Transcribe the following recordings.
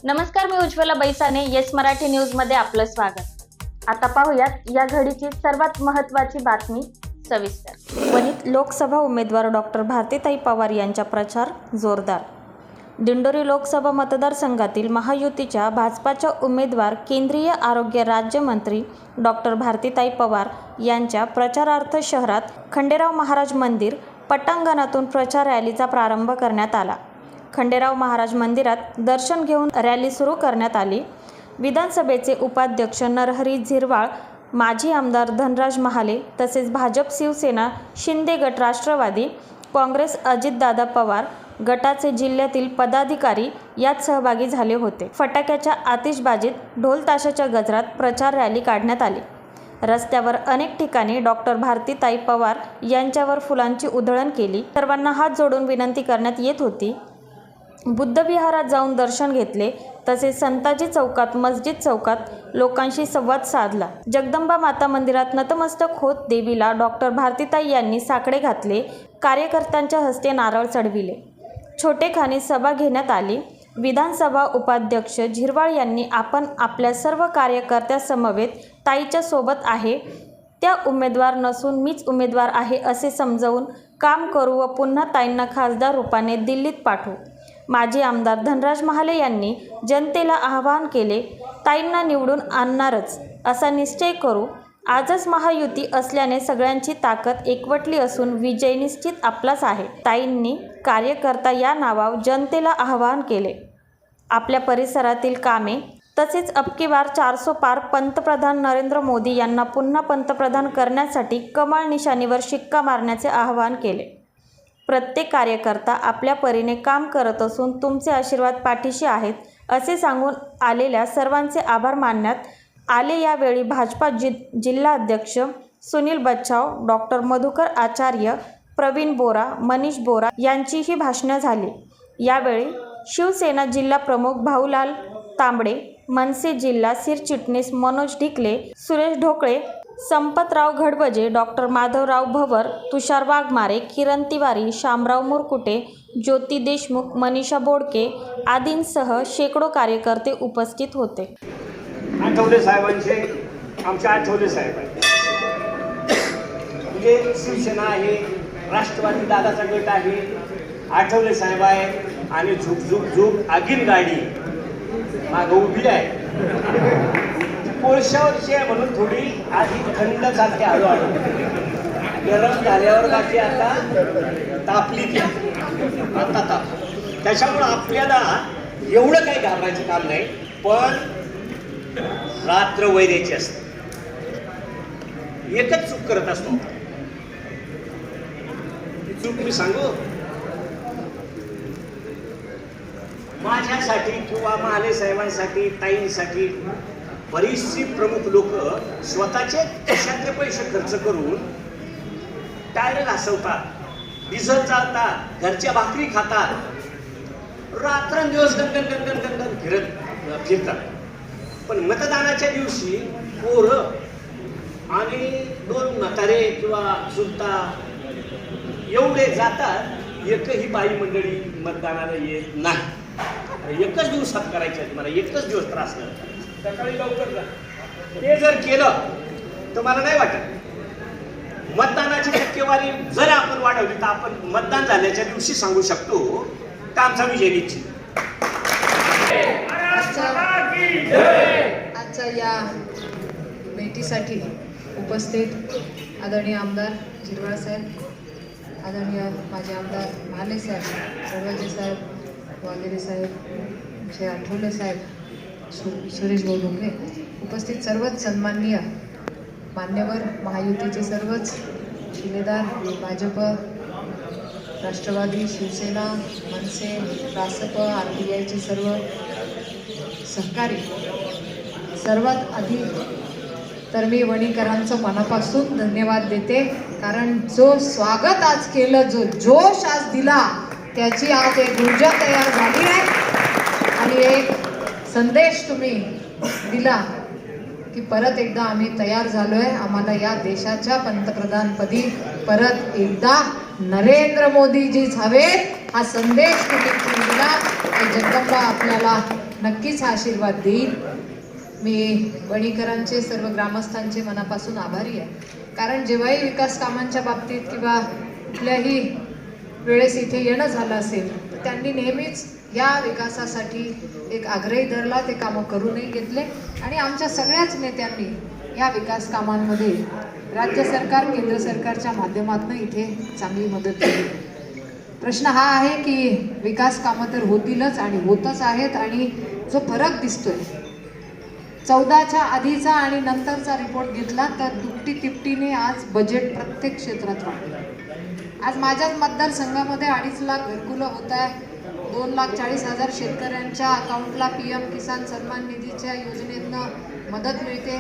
नमस्कार, मी Ujjwala बैसाने. Yes Marathi news मध्ये आपलं स्वागत. आता पाहूयात या घडीची सर्वात महत्त्वाची बातमी सविस्तर. वणीत लोकसभा उमेदवार डॉक्टर भारतीताई पवार यांचा प्रचार जोरदार. दिंडोरी लोकसभा मतदारसंघातील महायुतीच्या भाजपाच्या उमेदवार केंद्रीय आरोग्य राज्यमंत्री डॉक्टर भारतीताई पवार यांच्या प्रचारार्थ शहरात खंडेराव महाराज मंदिर पटांगणातून प्रचार रॅलीचा प्रारंभ करण्यात आला. खंडेराव महाराज मंदिरात दर्शन घेऊन रॅली सुरू करण्यात आली. विधानसभेचे उपाध्यक्ष नरहरी झिरवाळ, माजी आमदार धनराज महाले तसेच भाजप, शिवसेना, शिंदे गट, राष्ट्रवादी काँग्रेस, अजितदादा पवार गटाचे जिल्ह्यातील पदाधिकारी यात सहभागी झाले होते. फटाक्याच्या आतिषबाजीत, ढोल ताशाच्या गजरात प्रचार रॅली काढण्यात आली. रस्त्यावर अनेक ठिकाणी डॉक्टर भारतीताई पवार यांच्यावर फुलांची उधळण केली. सर्वांना हात जोडून विनंती करण्यात येत होती. बुद्ध विहारात जाऊन दर्शन घेतले तसेच संताजी चौकात, मस्जिद चौकात लोकांशी संवाद साधला. जगदंबा माता मंदिरात नतमस्तक होत देवीला डॉक्टर भारतीताई यांनी साकडे घातले. कार्यकर्त्यांच्या हस्ते नारळ चढविले. छोटेखानी सभा घेण्यात आली. विधानसभा उपाध्यक्ष झिरवाळ यांनी आपण आपल्या सर्व कार्यकर्त्यासमवेत ताईच्या सोबत आहे, त्या उमेदवार नसून मीच उमेदवार आहे असे समजावून काम करू व पुन्हा ताईंना खासदार रूपाने दिल्लीत पाठवू. माजी आमदार धनराज महाले यांनी जनतेला आवाहन केले, ताईंना निवडून आणणारच असा निश्चय करू. आजच महायुती असल्याने सगळ्यांची ताकद एकवटली असून विजय निश्चित आपलाच आहे. ताईंनी कार्यकर्ता या नावावर जनतेला आवाहन केले. आपल्या परिसरातील कामे तसेच अबकी बार 400 पार पंतप्रधान नरेंद्र मोदी यांना पुन्हा पंतप्रधान करण्यासाठी कमळ निशाणीवर शिक्का मारण्याचे आवाहन केले. प्रत्येक कार्यकर्ता आपल्या परीने काम करत असून तुमचे आशीर्वाद पाठीशी आहेत असे सांगून आलेल्या सर्वांचे आभार मानण्यात आले. यावेळी भाजपा जिल्हाध्यक्ष सुनील बच्छाव, डॉक्टर मधुकर आचार्य, प्रवीण बोरा, मनीष बोरा यांचीही भाषणे झाली. यावेळी शिवसेना जिल्हा प्रमुख भाऊलाल तांबडे, मनसे जिल्हा सरचिटणीस मनोज ढिकले, सुरेश ढोकळे, संपतराव घडवजे, डॉक्टर माधवराव भवर, तुषार वाघमारे, किरण तिवारी, शामराव मुरकुटे, ज्योती देशमुख, मनीषा बोडके आदींसह शेकडो कार्यकर्ते उपस्थित होते. आठवले साहेबांचे आमचे आठवले साहेब आहे, म्हणजे शिवसेना आहे, राष्ट्रवादी दादाचा गट आहे, आठवले साहेब आहे आणि झुक झुक झुक आगीन गाडी मागं उभी आहे. कोळशावरची आहे म्हणून थोडी आधी थंड चालते, हळूहळू गरम झाल्यावर बाकी आता तापली ती आता ताप. त्याच्यामुळं आपल्याला एवढं काही घाबरायचं काम नाही, पण रात्र वैराची असते. एकच चूक करत असतो. चूक मी सांगू, माझ्यासाठी किंवा महाले साहेबांसाठी, ताईंसाठी बरीचशी प्रमुख लोक स्वतःचे खिशातले पैसे खर्च करून टायर घासवतात, डिझेल चालतात, घरच्या भाकरी खातात, रात्रंदिवस गणगण फिरतात. पण मतदानाच्या दिवशी पोरं आणि 2 म्हातारे किंवा चुलता एवढे जातात, एकही बाई मंडळी मतदानाला येत नाही. एकच दिवसात करायचं, मला एकच दिवस त्रास नाही. सकाळी लवकर जा. ते जर केलं तर मला नाही वाटत मतदानाची टक्केवारी जर आपण वाढवली तर आपण मतदान झाल्याच्या दिवशी सांगू शकतो का आमचा विजय निश्चित. आजच्या या भेटीसाठी उपस्थित आदरणीय आमदार झिरवाळ साहेब, आदरणीय माजी आमदार महाले साहेब, सर्वजे साहेब, वाघेरे साहेब, श्री आठवले साहेब, सुरेश ढोकळे, उपस्थित सर्वच सन्माननीय मान्यवर, महायुतीचे सर्वच शिलेदार, भाजप, राष्ट्रवादी, शिवसेना, मनसे, रासप, RPIचे सर्व सहकारी, सर्वात आधी तर मी वणीकरांचं मनापासून धन्यवाद देते. कारण जो स्वागत आज केलं, जो जोश आज दिला, त्याची आज एक ऊर्जा तयार झाली आहे आणि एक संदेश तुम्ही दिला की परत एकदा आम्ही तयार झालोय. आम्हाला या देशाच्या पंतप्रधानपदी परत एकदा नरेंद्र मोदीजीच हवेत, हा संदेश तुम्ही दिला. जगदंबा आपल्याला नक्कीच हा आशीर्वाद देईल. मी वणीकरांचे सर्व ग्रामस्थांचे मनापासून आभारी आहे, कारण जेव्हाही विकास कामांच्या बाबतीत किंवा कुठल्याही वेळेस इथे येणं झालं असेल तर त्यांनी नेहमीच या विकासासाठी एक आग्रही धरला, ते कामं करूनही घेतले आणि आमच्या सगळ्याच नेत्यांनी या विकास कामांमध्ये राज्य सरकार केंद्र सरकारच्या माध्यमातून इथे चांगली मदत केली. प्रश्न हा आहे की विकास कामं तर होतीलच आणि होतच आहेत, आणि जो फरक दिसतोय 14च्या आधीचा आणि नंतरचा रिपोर्ट घेतला तर दुपटी तिपटीने आज बजेट प्रत्येक क्षेत्रात वाढलं. आज माझ्याच मतदारसंघामध्ये 2.5 लाख घरकुलं होत आहे, 2,40,000 शेतकऱ्यांच्या अकाउंटला PM किसान सन्मान निधीच्या योजनेतनं मदत मिळते.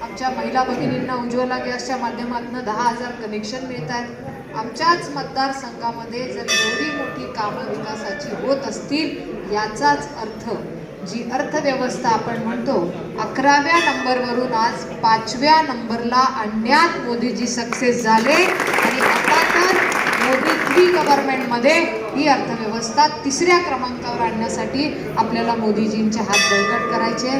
आमच्या महिला भगिनींना उज्ज्वला गॅसच्या माध्यमातून 10,000 कनेक्शन मिळत आहेत. आमच्याच मतदारसंघामध्ये जर एवढी मोठी कामं विकासाची होत असतील, याचाच अर्थ जी अर्थव्यवस्था आपण म्हणतो 11व्या नंबरवरून आज 5व्या नंबरला आणण्यात मोदीजी सक्सेस झाले, आणि आता तर मोदी 3 गव्हर्नमेंटमध्ये ही अर्थव्यवस्था 3ऱ्या क्रमांकावर आणण्यासाठी आपल्याला मोदीजींचे हात बळकट करायचे.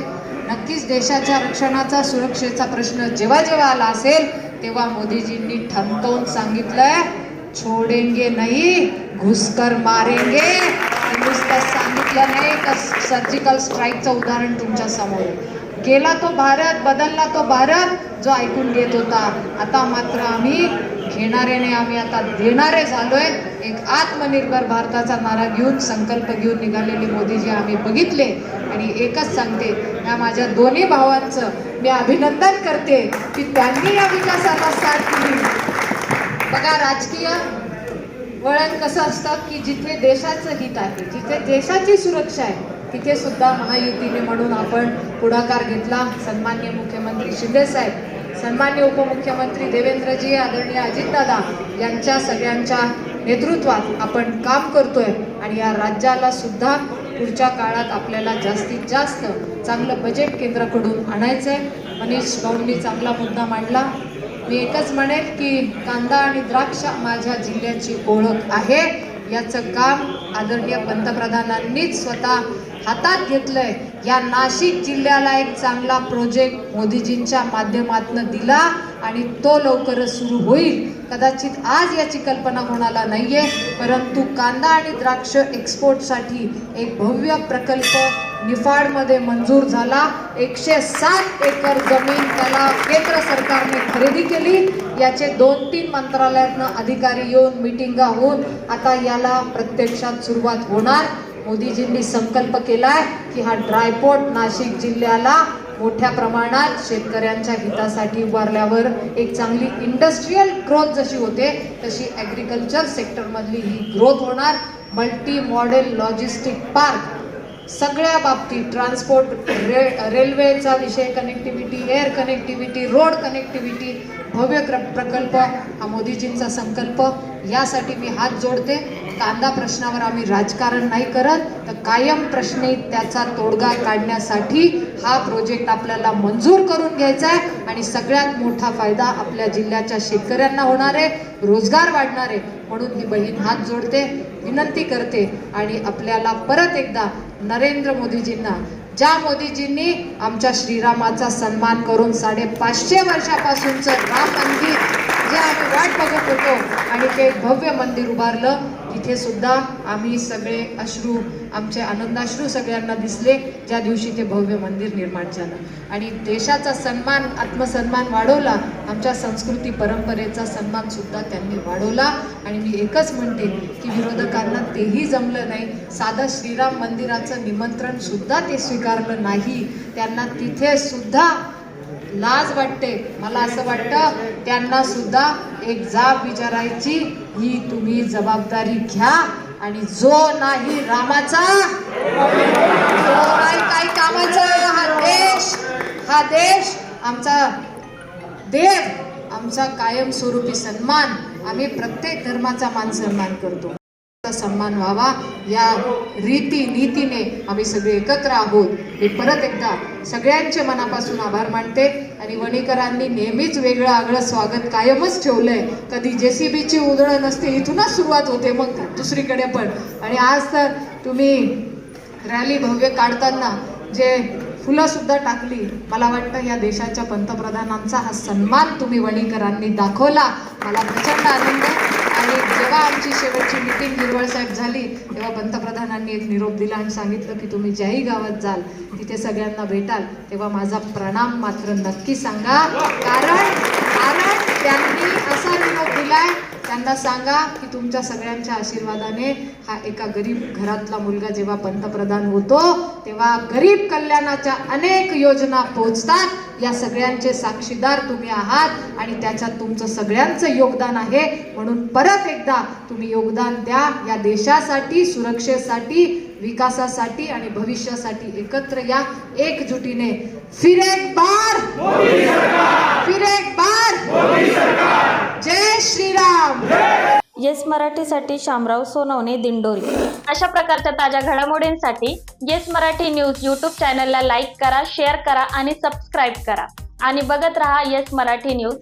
नक्कीच देशाच्या रक्षणाचा सुरक्षेचा प्रश्न जेव्हा जेव्हा आला असेल तेव्हा मोदीजींनी ठणकावून सांगितलंय, छोडेंगे नहीं घुसकर मारेंगे. नुसतं सांगितलं नाही तर सर्जिकल स्ट्राईकचं उदाहरण तुमच्या समोर. गेला तो भारत, बदलला तो भारत जो ऐकून घेत होता. आता मात्र आम्ही घेणारे नाही, आम्ही आता देणारे झालोय. एक आत्मनिर्भर भारताचा नारा घेऊन, संकल्प घेऊन निघालेले मोदीजी आम्ही बघितले. आणि एकच सांगते, या माझ्या दोन्ही भावांचं मी अभिनंदन करते की त्यांनी या विकासाला साथ दिली. बघा, राजकीय वळण कसं असतं की जिथे देशाचं हित आहे, जिथे देशाची सुरक्षा आहे, तिथे सुद्धा महायुतीने म्हणून आपण पुढाकार घेतला. सन्माननीय मुख्यमंत्री शिंदे साहेब, सन्माननीय उपमुख्यमंत्री देवेंद्रजी, आदरणीय अजितदादा यांच्या सगळ्यांच्या नेतृत्वात आपण काम करतोय. आणि या राज्याला सुद्धा पुढच्या काळात आपल्याला जास्तीत जास्त चांगलं बजेट केंद्राकडून आणायचंय. मनीष भाऊंनी चांगला मुद्दा मांडला. मी एकच म्हणेन की कांदा आणि द्राक्ष माझ्या जिल्ह्याची ओळख आहे. याचं काम आदरणीय पंतप्रधानांनीच स्वतः हातात घेतलंय. या नाशिक जिल्ह्याला एक चांगला प्रोजेक्ट मोदीजींच्या माध्यमातून दिला आणि तो लवकरच सुरू होईल. कदाचित आज याची कल्पना कोणाला नाहीये, परंतु कांदा आणि द्राक्ष एक्सपोर्टसाठी एक भव्य प्रकल्प निफाडमध्ये मंजूर झाला. 107 एकर जमीन त्याला केंद्र सरकारने खरेदी केली. याचे 2-3 मंत्रालयातनं अधिकारी येऊन मीटिंगा होऊन आता याला प्रत्यक्षात सुरुवात होणार. मोदीजींनी संकल्प केलाय की हा ड्रायपोर्ट नाशिक जिल्ह्याला मोठ्या प्रमाणात शेतकऱ्यांच्या हितासाठी उभारल्यावर एक चांगली इंडस्ट्रीयल ग्रोथ जशी होते तशी ॲग्रिकल्चर सेक्टरमधली ही ग्रोथ होणार. मल्टी मॉडेल लॉजिस्टिक पार्क सगळ्या बाबतीत, ट्रान्सपोर्ट, रेल्वेचा विषय, connectivity, air connectivity, road connectivity, भव्य प्रकल्प हा मोदीजींचा संकल्प. यासाठी मी हात जोडते. कांदा प्रश्नावर आम्ही राजकारण नाही करत, तर कायम प्रश्नी त्याचा तोडगा काढण्यासाठी हा प्रोजेक्ट आपल्याला मंजूर करून घ्यायचा आहे. आणि सगळ्यात मोठा फायदा आपल्या जिल्ह्याच्या शेतकऱ्यांना होणार आहे, रोजगार वाढणार आहे. म्हणून ही बहीण हात जोडते, विनंती करते आणि आपल्याला परत एकदा नरेंद्र मोदीजींना, ज्या मोदीजींनी आमच्या श्रीरामाचा सन्मान करून 550 वर्षापासूनचं राम मंदिर जे आम्ही वाट बघत होतो आणि ते भव्य मंदिर उभारलं, तिथे सुद्धा आम्ही सगळे अश्रू, आमचे आनंदाश्रू सगळ्यांना दिसले ज्या दिवशी ते भव्य मंदिर निर्माण झालं. आणि देशाचा सन्मान, आत्मसन्मान वाढवला, आमच्या संस्कृती परंपरेचा सन्मान सुद्धा त्यांनी वाढवला. आणि मी एकच म्हणते की विरोधकांना तेही जमलं नाही. साधं श्रीराम मंदिराचं निमंत्रण सुद्धा ते स्वीकारलं नाही. त्यांना तिथे सुद्धा लाज वाटते. मला असं वाटतं त्यांना सुद्धा एक जाब विचारायची, ही तुम्ही जबाबदारी घ्या. आणि जो नाही रामाचा, जो नाही काही कामाचा, हा देश आमचा देव, आमचा कायमस्वरूपी सन्मान. आम्ही प्रत्येक धर्माचा मान सन्मान करतो. सन्मान व्हावा या नीतीने आम्ही सगळे एकत्र आहोत. मी परत एकदा सगळ्यांचे मनापासून आभार मानते. आणि वणीकरांनी नेहमीच वेगळं आगळं स्वागत कायमच ठेवलंय. कधी JCBची उधळण नसते, इथूनच सुरुवात होते मग दुसरीकडे पण. आणि आज तर तुम्ही रॅली भव्य काढताना जे फुलं सुद्धा टाकली, मला वाटतं या देशाच्या पंतप्रधानांचा हा सन्मान तुम्ही वणीकरांनी दाखवला. मला प्रचंड आनंद. आणि जेव्हा आमची शेवटची मीटिंग हिरवळ साहेब झाली तेव्हा पंतप्रधानांनी एक निरोप दिला आणि सांगितलं की तुम्ही ज्याही गावात जाल तिथे सगळ्यांना भेटाल तेव्हा माझा प्रणाम मात्र नक्की सांगा. कारण त्यांनी असा निरोप दिलाय, त्यांना सांगा की तुमच्या सगळ्यांच्या आशीर्वादाने हा एका गरीब घरातला मुलगा जेव्हा पंतप्रधान होतो तेव्हा गरीब कल्याणाच्या अनेक योजना पोहोचतात. या सगळ्यांचे साक्षीदार तुम्ही आहात आणि त्याच्यात तुमचं सगळ्यांचं योगदान आहे. म्हणून परत एकदा तुम्ही योगदान द्या या देशासाठी, सुरक्षेसाठी, विकासासाठी आणि भविष्यासाठी. एकत्र या एकजुटीने. फिर एक बार जय श्रीराम. येस मराठीसाठी शामराव सोनवणे, दिंडोरी. अशा प्रकारच्या ताज्या घडामोडींसाठी येस मराठी न्यूज यूट्यूब चॅनलला लाईक करा, शेअर करा आणि सबस्क्राईब करा आणि बघत रहा येस मराठी न्यूज.